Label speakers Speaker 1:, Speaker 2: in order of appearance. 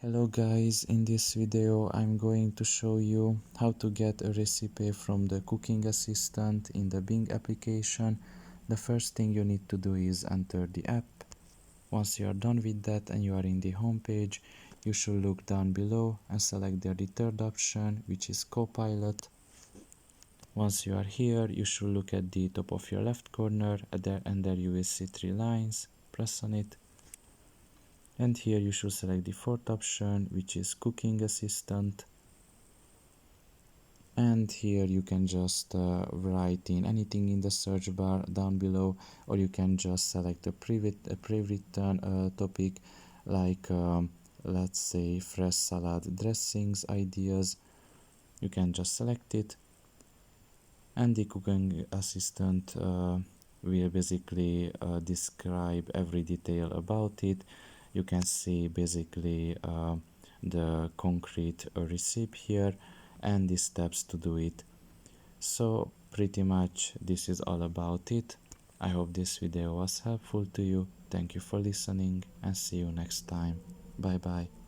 Speaker 1: Hello guys, in this video I'm going to show you how to get a recipe from the cooking assistant in the Bing application. The first thing you need to do is enter the app. Once you are done with that and you are in the home page, you should look down below and select the third option, which is Copilot. Once you are here, you should look at the top of your left corner and there you will see three lines. Press on it. And here you should select the fourth option, which is Cooking Assistant. And here you can just write in anything in the search bar down below, or you can just select a pre-written topic like let's say fresh salad dressings ideas. You can just select it, and the cooking assistant will basically describe every detail about it. You can see basically the concrete recipe here and the steps to do it. So pretty much this is all about it. I hope this video was helpful to you. Thank you for listening and see you next time. Bye bye.